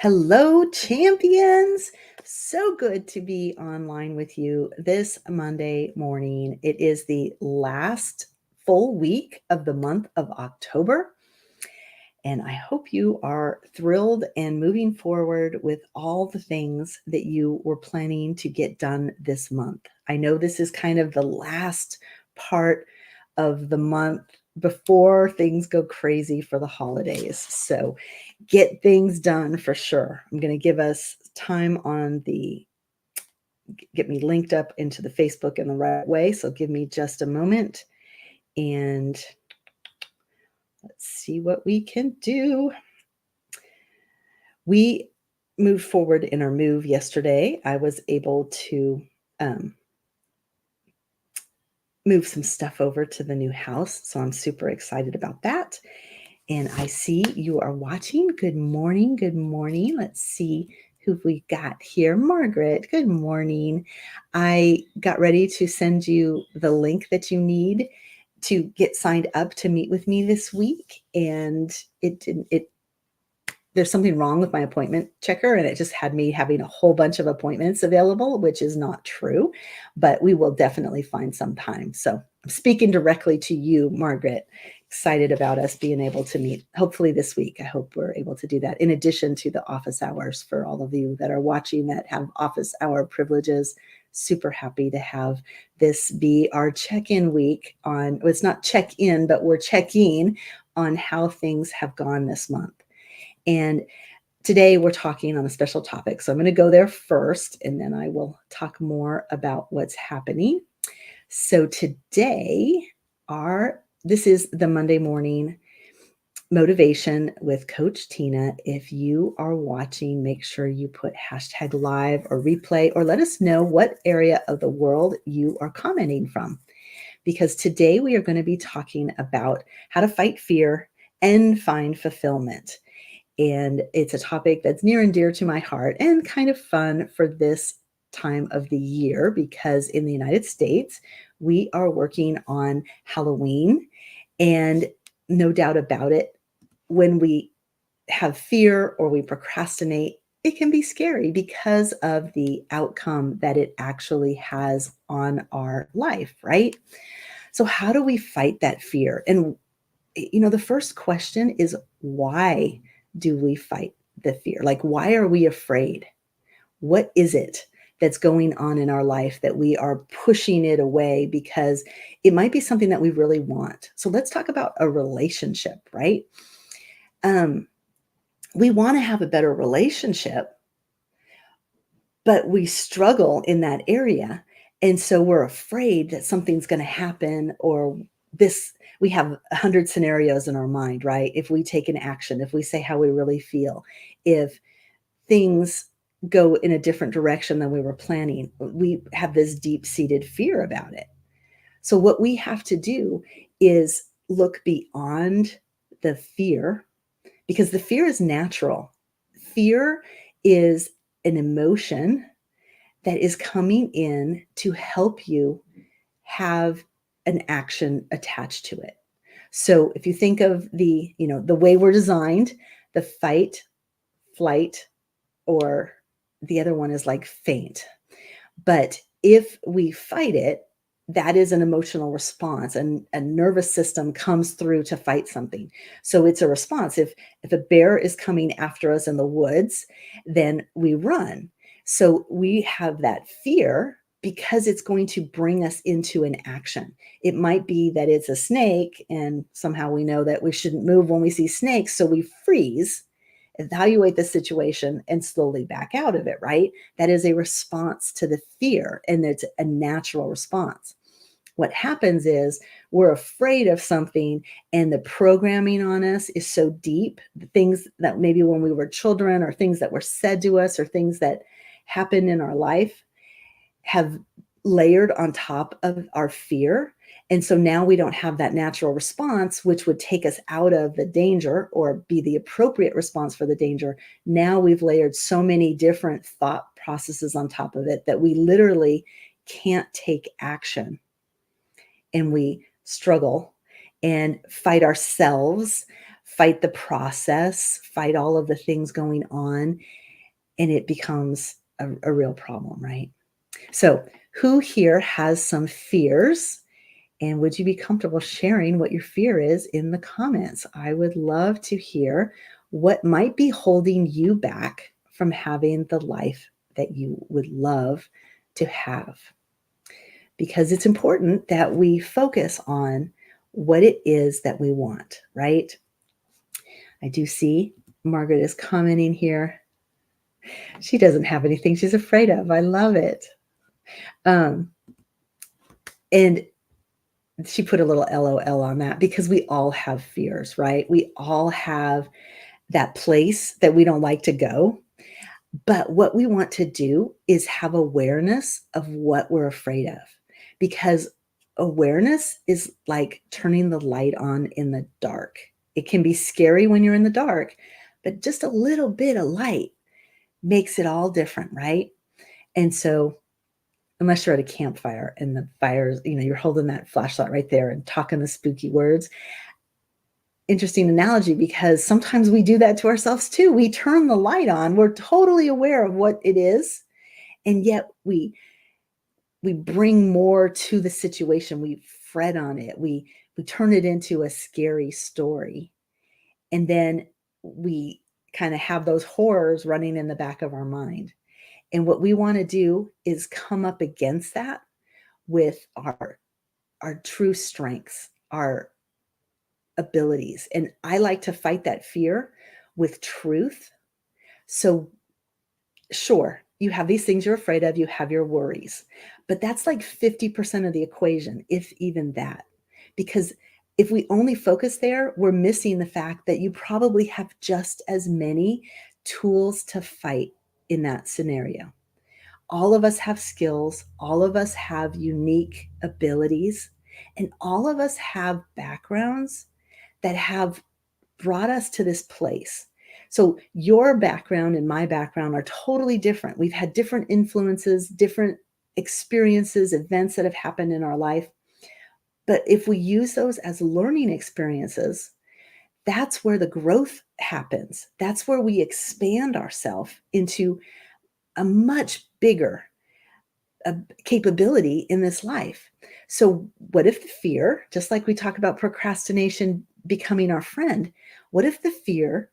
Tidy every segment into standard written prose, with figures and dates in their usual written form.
Hello, champions. So good to be online with you this Monday morning. It is the last full week of the month of October, and I hope you are thrilled and moving forward with all the things that you were planning to get done this month. I know this is kind of the last part of the month before things go crazy for the holidays. So get things done for sure. I'm going to give us time get me linked up into the Facebook in the right way. So give me just a moment and let's see what we can do. We moved forward in our move yesterday. I was able to move some stuff over to the new house. So I'm super excited about that. And I see you are watching. Good morning. Good morning. Let's see who we got here. Margaret, good morning. I got ready to send you the link that you need to get signed up to meet with me this week. And there's something wrong with my appointment checker, and it just had me having a whole bunch of appointments available, which is not true, but we will definitely find some time. So I'm speaking directly to you, Margaret. Excited about us being able to meet hopefully this week. I hope we're able to do that in addition to the office hours for all of you that are watching that have office hour privileges. Super happy to have this be our check-in week on, well, it's not check-in, but we're checking on how things have gone this month. And today we're talking on a special topic. So I'm going to go there first, and then I will talk more about what's happening. So today, this is the Monday morning motivation with Coach Tina. If you are watching, make sure you put #live or replay, or let us know what area of the world you are commenting from. Because today we are going to be talking about how to fight fear and find fulfillment. And it's a topic that's near and dear to my heart and kind of fun for this time of the year because in the United States, we are working on Halloween. And no doubt about it, when we have fear or we procrastinate, it can be scary because of the outcome that it actually has on our life, right? So, how do we fight that fear? And the first question is, why do we fight the fear? Like, why are we afraid? What is it that's going on in our life that we are pushing it away because it might be something that we really want? So let's talk about a relationship, right? We want to have a better relationship, but we struggle in that area. And so we're afraid that something's going to happen, or we have 100 scenarios in our mind, right? If we take an action, if we say how we really feel, if things go in a different direction than we were planning, we have this deep-seated fear about it. So what we have to do is look beyond the fear, because the fear is natural. Fear is an emotion that is coming in to help you have an action attached to it. So if you think of the way we're designed, the fight, flight, or the other one is like faint. But if we fight it, that is an emotional response, and a nervous system comes through to fight something. So it's a response. If a bear is coming after us in the woods, then we run. So we have that fear because it's going to bring us into an action. It might be that it's a snake, and somehow we know that we shouldn't move when we see snakes, so we freeze, evaluate the situation, and slowly back out of it, right? That is a response to the fear, and it's a natural response. What happens is we're afraid of something, and the programming on us is so deep. The things that maybe when we were children, or things that were said to us, or things that happened in our life have layered on top of our fear. And so now we don't have that natural response, which would take us out of the danger or be the appropriate response for the danger. Now we've layered so many different thought processes on top of it that we literally can't take action. And we struggle and fight ourselves fight the process, fight all of the things going on, and it becomes a real problem, right? So, who here has some fears? And would you be comfortable sharing what your fear is in the comments? I would love to hear what might be holding you back from having the life that you would love to have. Because it's important that we focus on what it is that we want, right? I do see Margaret is commenting here. She doesn't have anything she's afraid of. I love it. Um, and she put a little LOL on that because we all have fears, right? We all have that place that we don't like to go. But what we want to do is have awareness of what we're afraid of, because awareness is like turning the light on in the dark. It can be scary when you're in the dark, but just a little bit of light makes it all different, right? And so, unless you're at a campfire and the fire's, you're holding that flashlight right there and talking the spooky words. Interesting analogy, because sometimes we do that to ourselves too. We turn the light on. We're totally aware of what it is, and yet we bring more to the situation. We fret on it. We turn it into a scary story. And then we kind of have those horrors running in the back of our mind. And what we want to do is come up against that with our true strengths, our abilities. And I like to fight that fear with truth. So, sure, you have these things you're afraid of, you have your worries, but that's like 50% of the equation, if even that. Because if we only focus there, we're missing the fact that you probably have just as many tools to fight in that scenario. All of us have skills, all of us have unique abilities, and all of us have backgrounds that have brought us to this place. So your background and my background are totally different. We've had different influences, different experiences, events that have happened in our life. But if we use those as learning experiences, that's where the growth happens. That's where we expand ourselves into a much bigger capability in this life. So, what if the fear, just like we talk about procrastination becoming our friend, what if the fear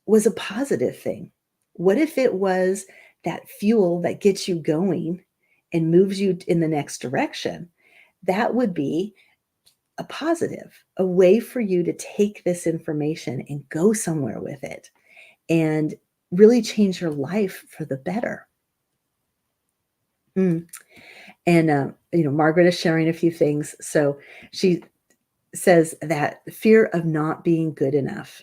was a positive thing? What if it was that fuel that gets you going and moves you in the next direction? That would be a positive, a way for you to take this information and go somewhere with it and really change your life for the better. Mm. And, Margaret is sharing a few things. So she says that fear of not being good enough.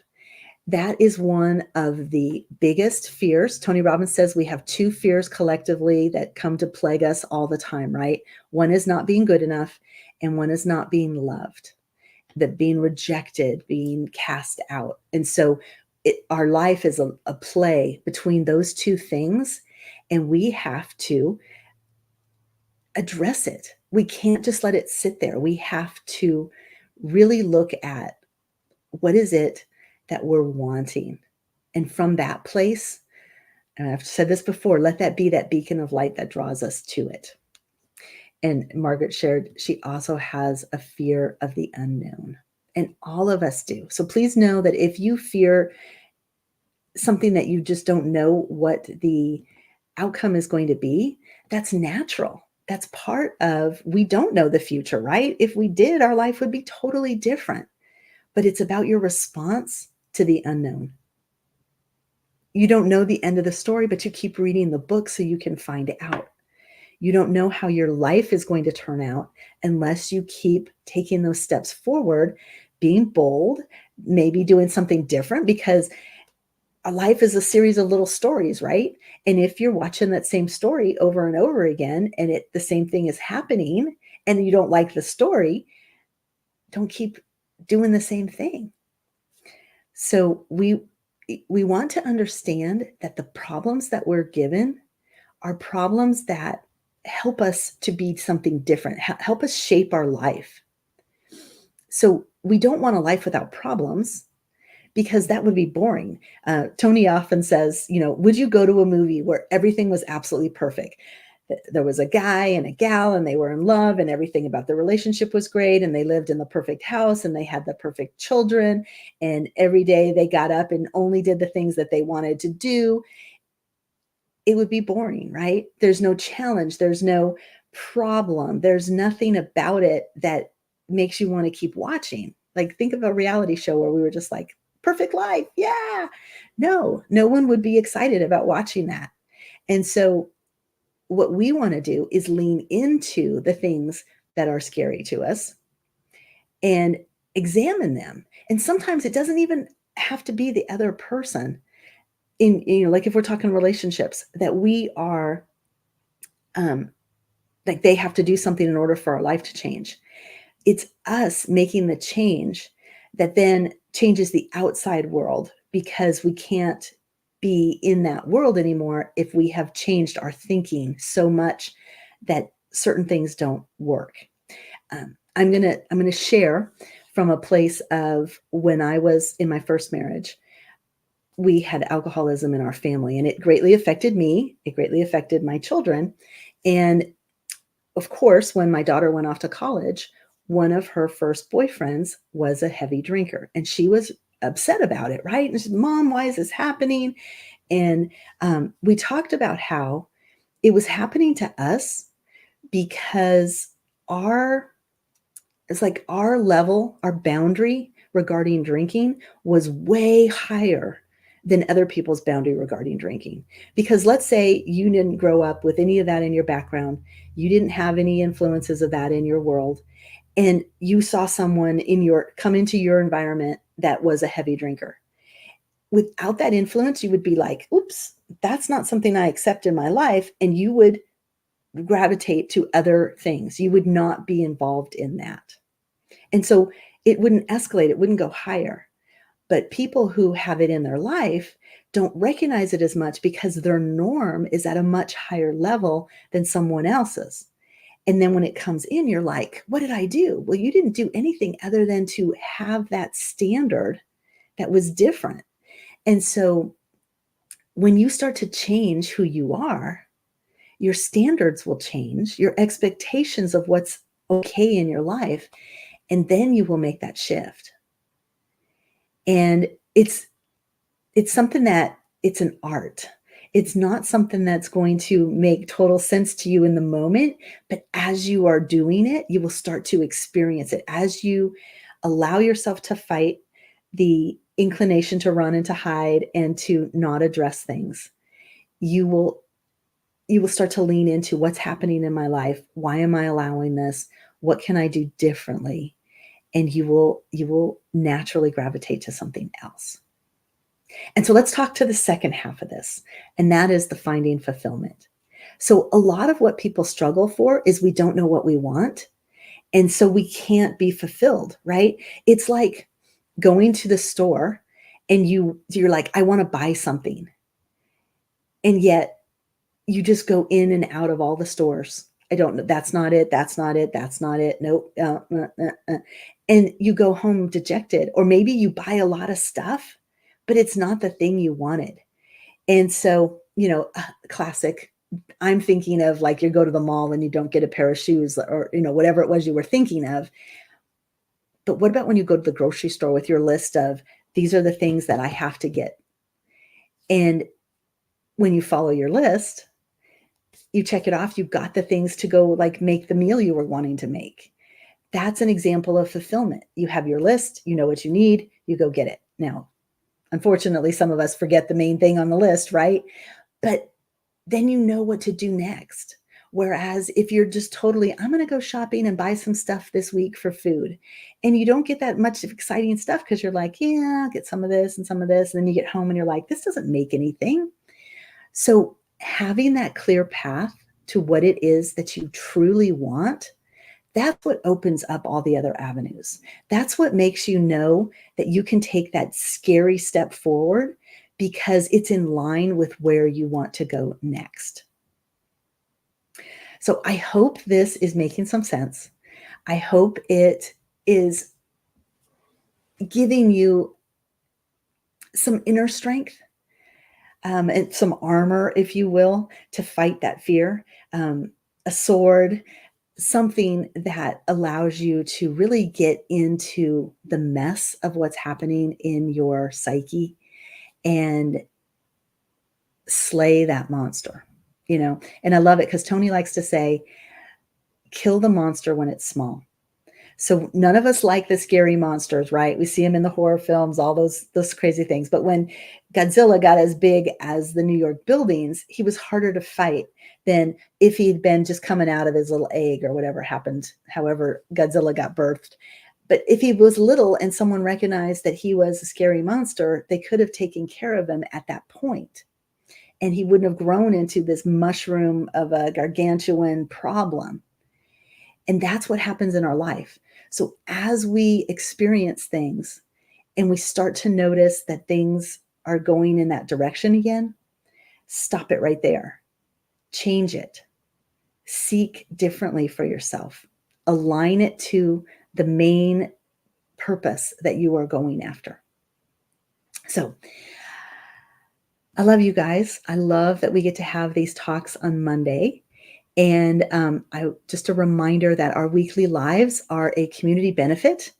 That is one of the biggest fears. Tony Robbins says we have two fears collectively that come to plague us all the time, right? One is not being good enough, and one is not being loved, that being rejected, being cast out. And so our life is a play between those two things, and we have to address it. We can't just let it sit there. We have to really look at what is it that we're wanting. And from that place, and I've said this before, let that be that beacon of light that draws us to it. And Margaret shared she also has a fear of the unknown. And all of us do. So please know that if you fear something that you just don't know what the outcome is going to be, that's natural. That's part of, we don't know the future, right? If we did, our life would be totally different. But it's about your response to the unknown. You don't know the end of the story, but you keep reading the book so you can find out. You don't know how your life is going to turn out unless you keep taking those steps forward, being bold, maybe doing something different, because a life is a series of little stories, right? And if you're watching that same story over and over again and the same thing is happening and you don't like the story, don't keep doing the same thing. So we want to understand that the problems that we're given are problems that help us to be something different, help us shape our life. So we don't want a life without problems. because that would be boring. Tony often says, would you go to a movie where everything was absolutely perfect? There was a guy and a gal and they were in love and everything about the relationship was great and they lived in the perfect house and they had the perfect children and every day they got up and only did the things that they wanted to do. It would be boring, right? There's no challenge, there's no problem, there's nothing about it that makes you want to keep watching. Like, think of a reality show where we were just like, perfect life, yeah. No one would be excited about watching that. And so what we want to do is lean into the things that are scary to us and examine them. And sometimes it doesn't even have to be the other person. Like if we're talking relationships, that we are um, like they have to do something in order for our life to change. It's us making the change that then changes the outside world, because we can't be in that world anymore if we have changed our thinking so much that certain things don't work. I'm gonna share from a place of when I was in my first marriage. We had alcoholism in our family, and it greatly affected me. It greatly affected my children. And of course, when my daughter went off to college, one of her first boyfriends was a heavy drinker, and she was upset about it, right? And she said, Mom, why is this happening? And we talked about how it was happening to us because our it's like our level, our boundary regarding drinking was way higher than other people's boundary regarding drinking. Because let's say you didn't grow up with any of that in your background, you didn't have any influences of that in your world, and you saw someone come into your environment that was a heavy drinker. Without that influence, you would be like, oops, that's not something I accept in my life. And you would gravitate to other things. You would not be involved in that. And so it wouldn't escalate, it wouldn't go higher. But people who have it in their life don't recognize it as much because their norm is at a much higher level than someone else's. And then when it comes in, you're like, what did I do? Well, you didn't do anything other than to have that standard that was different. And so when you start to change who you are, your standards will change, your expectations of what's okay in your life, and then you will make that shift. And it's something that it's an art. It's not something that's going to make total sense to you in the moment, but as you are doing it, you will start to experience it. As you allow yourself to fight the inclination to run and to hide and to not address things, you will start to lean into what's happening in my life. Why am I allowing this? What can I do differently? And you will naturally gravitate to something else. And so let's talk to the second half of this, and that is the finding fulfillment. So a lot of what people struggle for is we don't know what we want, and so we can't be fulfilled, right? It's like going to the store and you're like, I want to buy something. And yet you just go in and out of all the stores. I don't know. That's not it. That's not it. That's not it. Nope. And you go home dejected, or maybe you buy a lot of stuff, but it's not the thing you wanted. And so, classic. I'm thinking of like you go to the mall and you don't get a pair of shoes or, whatever it was you were thinking of. But what about when you go to the grocery store with your list of these are the things that I have to get? And when you follow your list, you check it off, you've got the things to go like make the meal you were wanting to make. That's an example of fulfillment. You have your list, you know what you need, you go get it. Now, unfortunately, some of us forget the main thing on the list, right? But then you know what to do next. Whereas if you're just totally, I'm going to go shopping and buy some stuff this week for food, and you don't get that much exciting stuff because you're like, yeah, I'll get some of this and some of this. And then you get home and you're like, this doesn't make anything. So having that clear path to what it is that you truly want, that's what opens up all the other avenues. That's what makes you know that you can take that scary step forward because it's in line with where you want to go next. So I hope this is making some sense. I hope it is giving you some inner strength, and some armor, if you will, to fight that fear, a sword, something that allows you to really get into the mess of what's happening in your psyche and slay that monster, you know? And I love it because Tony likes to say, kill the monster when it's small. So none of us like the scary monsters, right? We see them in the horror films, all those crazy things. But when Godzilla got as big as the New York buildings, he was harder to fight than if he'd been just coming out of his little egg or whatever happened, however Godzilla got birthed. But if he was little and someone recognized that he was a scary monster, they could have taken care of him at that point, and he wouldn't have grown into this mushroom of a gargantuan problem. And that's what happens in our life. So as we experience things and we start to notice that things are going in that direction again, stop it right there. Change it. Seek differently for yourself. Align it to the main purpose that you are going after. So I love you guys. I love that we get to have these talks on Monday. And just a reminder that our weekly lives are a community benefit.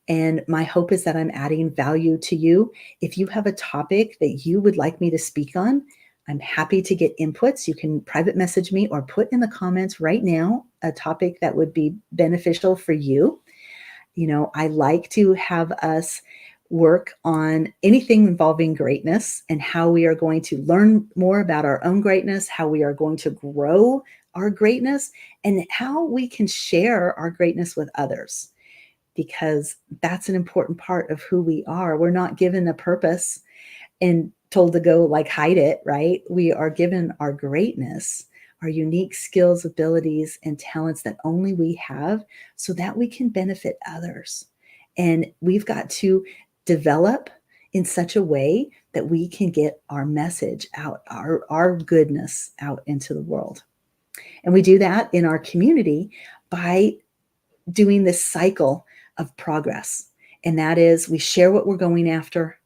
And my hope is that I'm adding value to you. If you have a topic that you would like me to speak on, I'm happy to get inputs. You can private message me or put in the comments right now a topic that would be beneficial for you. You know, I like to have us work on anything involving greatness and how we are going to learn more about our own greatness, how we are going to grow our greatness, and how we can share our greatness with others, because that's an important part of who we are. We're not given a purpose and told to go like hide it, right? We are given our greatness, our unique skills, abilities, and talents that only we have so that we can benefit others. And we've got to develop in such a way that we can get our message out, our goodness out into the world. And we do that in our community by doing this cycle of progress. And that is, we share what we're going after,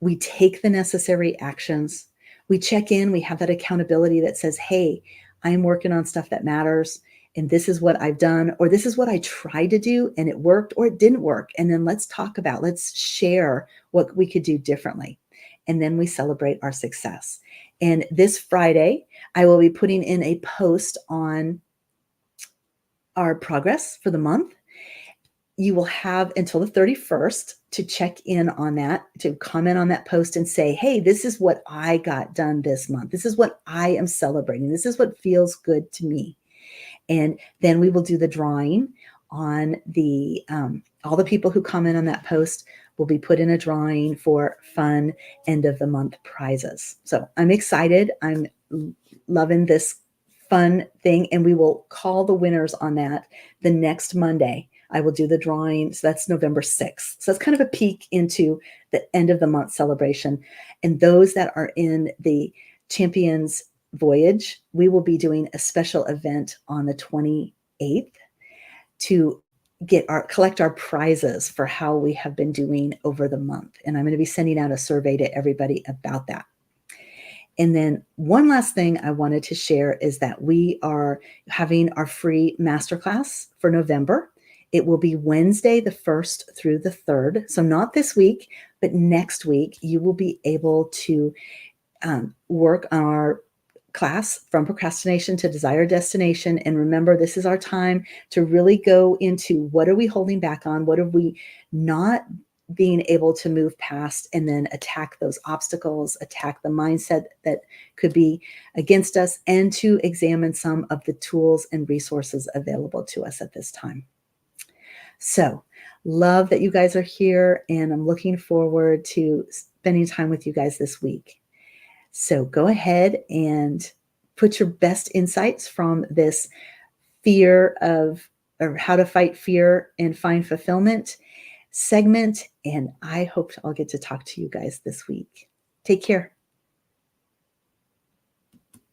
we take the necessary actions, we check in, we have that accountability that says, hey, I'm working on stuff that matters, and this is what I've done, or this is what I tried to do and it worked or it didn't work. And then let's talk about, let's share what we could do differently. And then we celebrate our success. And this Friday, I will be putting in a post on our progress for the month. You will have until the 31st to check in on that, to comment on that post and say, hey, this is what I got done this month. This is what I am celebrating. This is what feels good to me. And then we will do the drawing on the, all the people who comment on that post will be put in a drawing for fun end of the month prizes. So I'm excited. I'm loving this fun thing. And we will call the winners on that the next Monday. I will do the drawing. So that's November 6th. So that's kind of a peek into the end of the month celebration. And those that are in the Champions Voyage, we will be doing a special event on the 28th to collect our prizes for how we have been doing over the month. And I'm going to be sending out a survey to everybody about that. And then one last thing I wanted to share is that we are having our free masterclass for November. It will be Wednesday, the 1st through the 3rd. So not this week, but next week, you will be able to work on our class, From Procrastination to Desired Destination. And remember, this is our time to really go into what are we holding back on? What are we not being able to move past, and then attack those obstacles, attack the mindset that could be against us, and to examine some of the tools and resources available to us at this time. So love that you guys are here, and I'm looking forward to spending time with you guys this week. So go ahead and put your best insights from this fear of, or how to fight fear and find fulfillment segment. And I hope I'll get to talk to you guys this week. Take care.